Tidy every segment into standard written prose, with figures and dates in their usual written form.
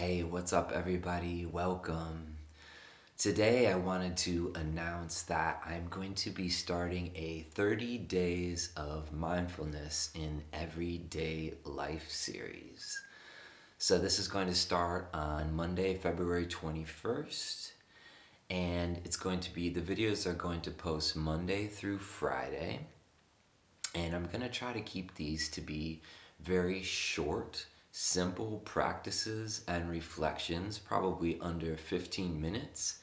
Hey, what's up, everybody? Welcome. Today, I wanted to announce that I'm going to be starting a 30 days of mindfulness in everyday life series. So, this is going to start on Monday, February 21st, and the videos are going to post Monday through Friday. And I'm going to try to keep these to be very short, simple practices and reflections, probably under 15 minutes,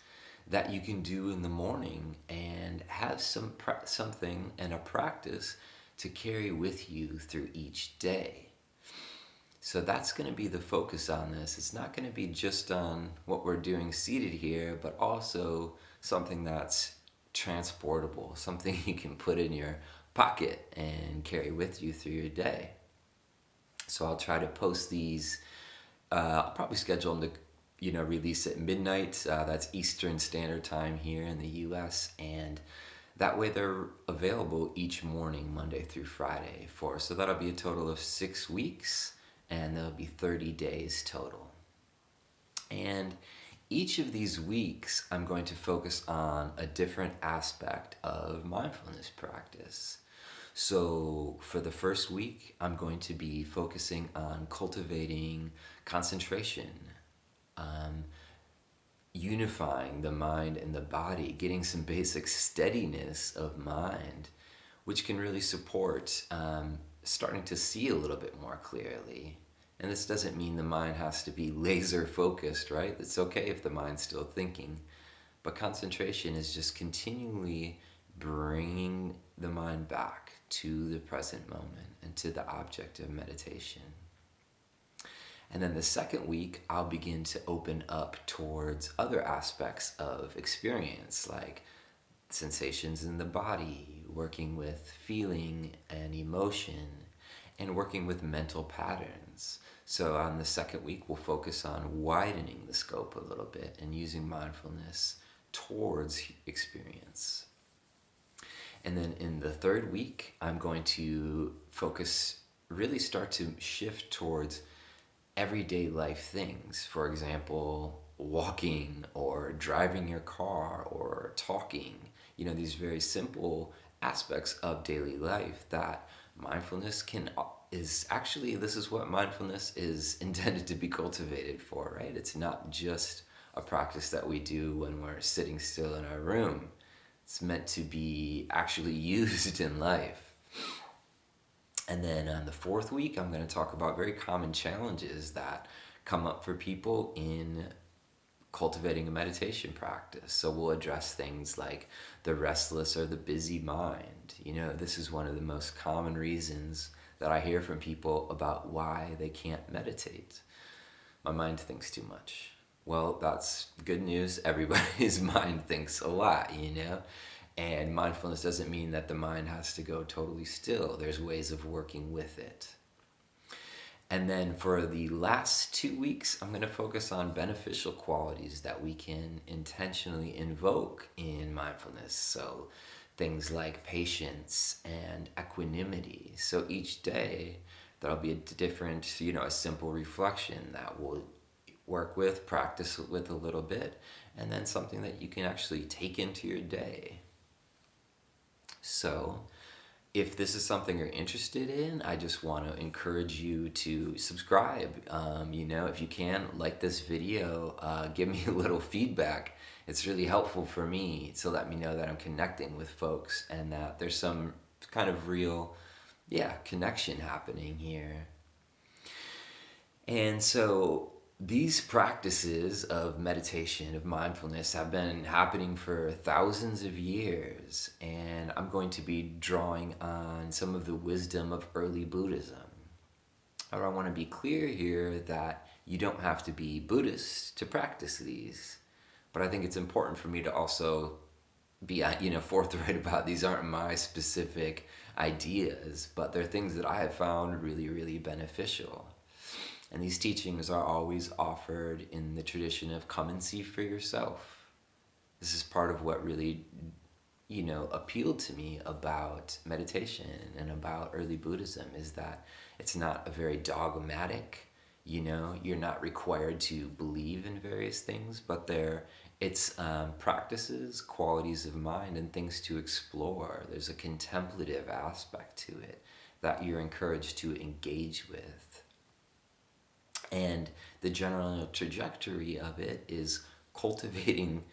that you can do in the morning and have something and a practice to carry with you through each day. So that's going to be the focus on this. It's not going to be just on what we're doing seated here, but also something that's transportable, something you can put in your pocket and carry with you through your day. So I'll try to post these. I'll probably schedule them to, release at midnight. That's Eastern Standard Time here in the U.S. And that way they're available each morning, Monday through Friday. So that'll be a total of 6 weeks, and there'll be 30 days total. And each of these weeks, I'm going to focus on a different aspect of mindfulness practice. So, for the first week, I'm going to be focusing on cultivating concentration, um, unifying the mind and the body, getting some basic steadiness of mind, which can really support starting to see a little bit more clearly. And this doesn't mean the mind has to be laser focused, right? It's okay if the mind's still thinking. But concentration is just continually bringing the mind back to the present moment and to the object of meditation. And then the second week, I'll begin to open up towards other aspects of experience, like sensations in the body, working with feeling and emotion, and working with mental patterns. So on the second week, we'll focus on widening the scope a little bit and using mindfulness towards experience. And then in the third week, I'm going to really start to shift towards everyday life things. For example, walking or driving your car or talking. These very simple aspects of daily life that mindfulness this is what mindfulness is intended to be cultivated for, right? It's not just a practice that we do when we're sitting still in our room. It's meant to be actually used in life. And then on the fourth week, I'm going to talk about very common challenges that come up for people in cultivating a meditation practice. So we'll address things like the restless or the busy mind. This is one of the most common reasons that I hear from people about why they can't meditate. My mind thinks too much. Well, that's good news. Everybody's mind thinks a lot, And mindfulness doesn't mean that the mind has to go totally still. There's ways of working with it. And then for the last 2 weeks, I'm going to focus on beneficial qualities that we can intentionally invoke in mindfulness. So things like patience and equanimity. So each day, there'll be a different, a simple reflection that we'll practice with a little bit, and then something that you can actually take into your day. So, if this is something you're interested in, I just want to encourage you to subscribe. If you can, like this video, give me a little feedback. It's really helpful for me to let me know that I'm connecting with folks and that there's some kind of real, connection happening here. And so these practices of meditation, of mindfulness, have been happening for thousands of years, and I'm going to be drawing on some of the wisdom of early Buddhism. I want to be clear here that you don't have to be Buddhist to practice these, but I think it's important for me to also be forthright about these aren't my specific ideas, but they're things that I have found really, really beneficial. And these teachings are always offered in the tradition of come and see for yourself. This is part of what really, appealed to me about meditation and about early Buddhism, is that it's not a very dogmatic, You're not required to believe in various things, but it's practices, qualities of mind, and things to explore. There's a contemplative aspect to it that you're encouraged to engage with. And the general trajectory of it is cultivating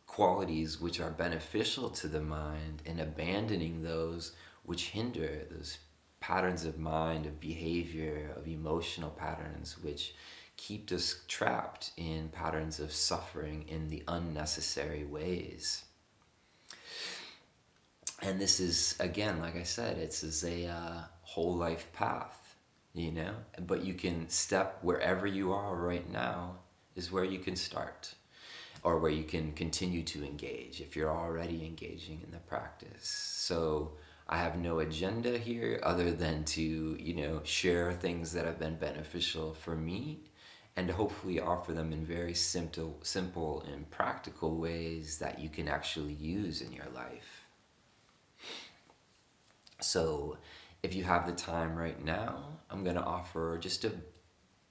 qualities which are beneficial to the mind and abandoning those which hinder, those patterns of mind, of behavior, of emotional patterns which keep us trapped in patterns of suffering in the unnecessary ways. And this is, again, like I said, it's a whole life path, but you can step wherever you are right now is where you can start, or where you can continue to engage if you're already engaging in the practice. So I have no agenda here other than to, share things that have been beneficial for me and to hopefully offer them in very simple and practical ways that you can actually use in your life. So if you have the time right now, I'm going to offer just a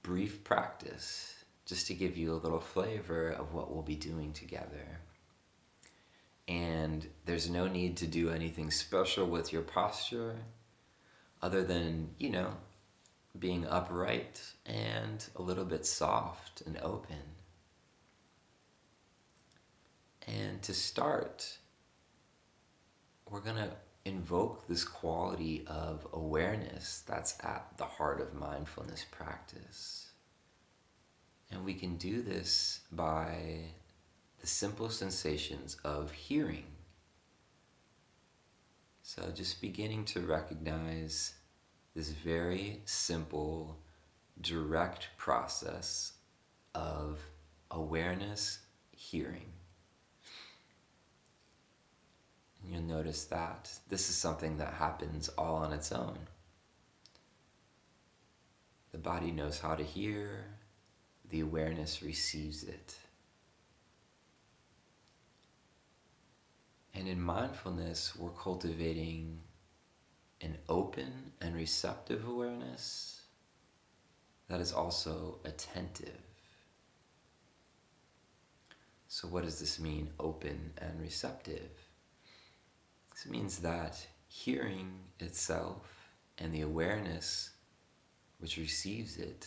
brief practice just to give you a little flavor of what we'll be doing together. And there's no need to do anything special with your posture other than, being upright and a little bit soft and open. And to start, we're going to invoke this quality of awareness that's at the heart of mindfulness practice. And we can do this by the simple sensations of hearing. So just beginning to recognize this very simple, direct process of awareness hearing. And you'll notice that this is something that happens all on its own. The body knows how to hear, the awareness receives it. And in mindfulness, we're cultivating an open and receptive awareness that is also attentive. So what does this mean, open and receptive? This means that hearing itself and the awareness which receives it,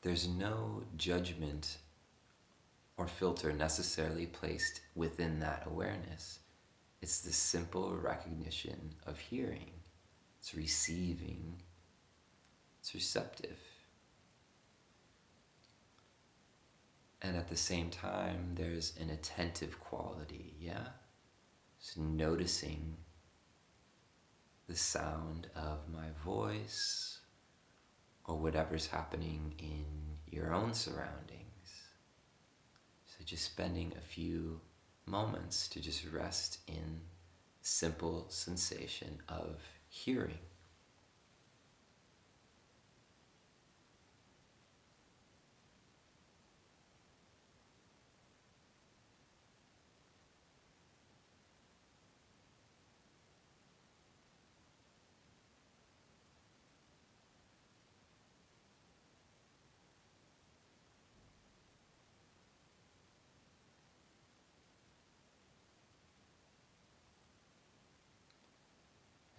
there's no judgment or filter necessarily placed within that awareness. It's the simple recognition of hearing. It's receiving. It's receptive. And at the same time, there's an attentive quality, yeah? So noticing the sound of my voice or whatever's happening in your own surroundings. So just spending a few moments to just rest in simple sensation of hearing.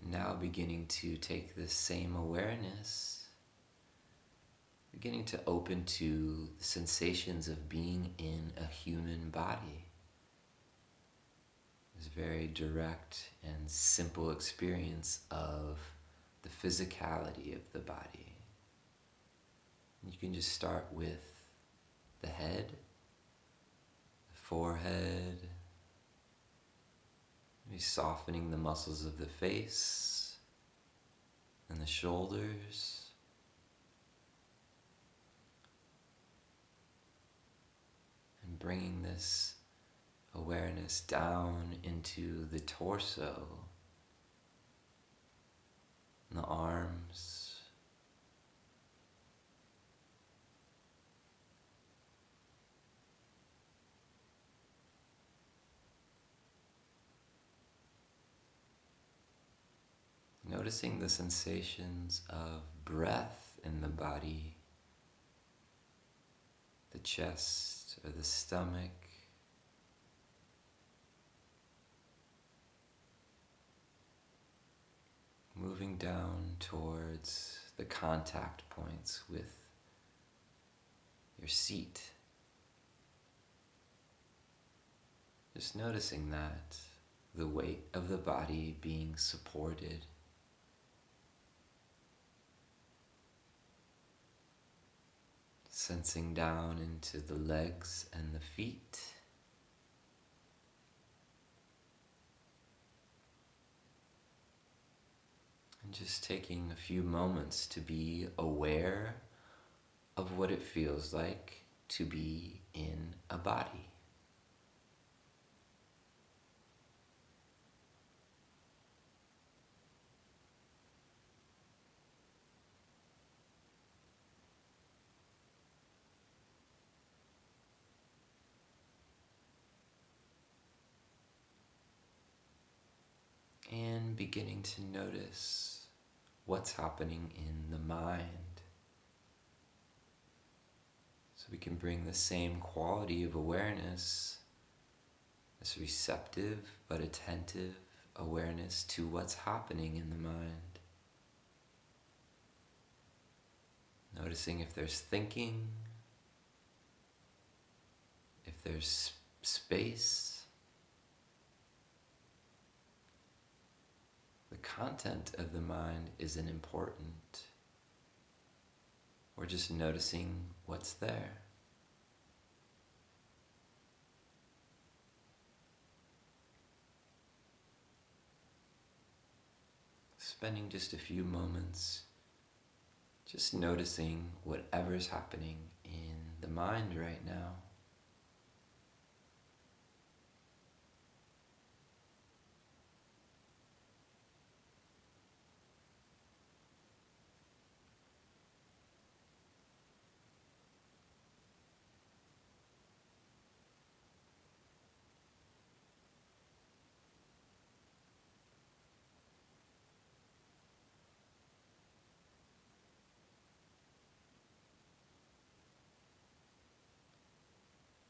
Now beginning to take this same awareness, beginning to open to the sensations of being in a human body. This very direct and simple experience of the physicality of the body. You can just start with the head, the forehead, maybe softening the muscles of the face and the shoulders. And bringing this awareness down into the torso, and the arms, noticing the sensations of breath in the body, the chest or the stomach. Moving down towards the contact points with your seat. Just noticing that, the weight of the body being supported. Sensing down into the legs and the feet. And just taking a few moments to be aware of what it feels like to be in a body. And beginning to notice what's happening in the mind. So we can bring the same quality of awareness, this receptive but attentive awareness to what's happening in the mind. Noticing if there's thinking, if there's space. The content of the mind isn't important. We're just noticing what's there. Spending just a few moments just noticing whatever's happening in the mind right now.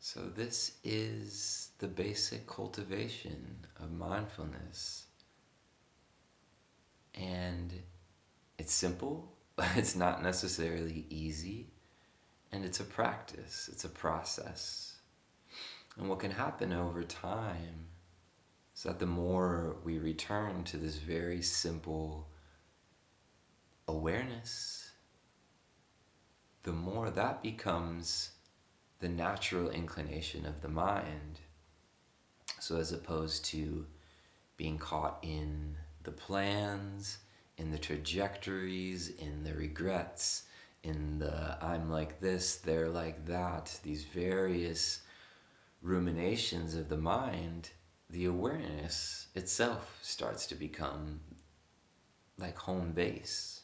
So this is the basic cultivation of mindfulness. And it's simple, but it's not necessarily easy. And it's a practice, it's a process. And what can happen over time is that the more we return to this very simple awareness, the more that becomes the natural inclination of the mind. So as opposed to being caught in the plans, in the trajectories, in the regrets, in the I'm like this, they're like that, these various ruminations of the mind, the awareness itself starts to become like home base.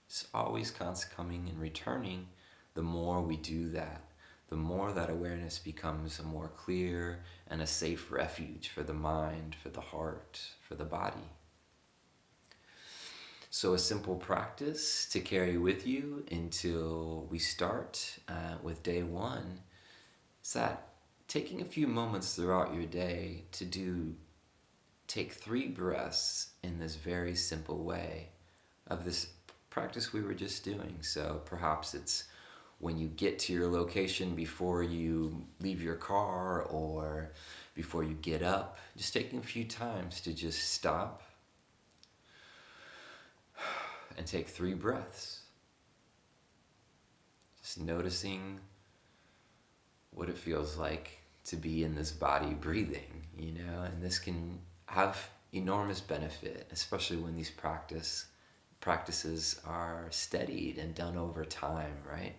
It's always constantly coming and returning. The more we do that, the more that awareness becomes a more clear and a safe refuge for the mind, for the heart, for the body. So a simple practice to carry with you until we start with day one is that taking a few moments throughout your day to take 3 breaths in this very simple way of this practice we were just doing. So perhaps it's when you get to your location before you leave your car or before you get up, just taking a few times to just stop and take 3 breaths. Just noticing what it feels like to be in this body breathing, and this can have enormous benefit, especially when these practices are studied and done over time, right?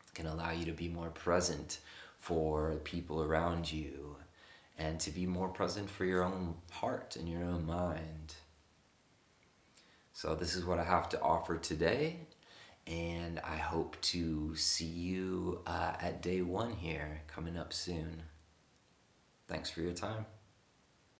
It can allow you to be more present for people around you and to be more present for your own heart and your own mind. So this is what I have to offer today, and I hope to see you at day 1 here coming up soon. Thanks for your time.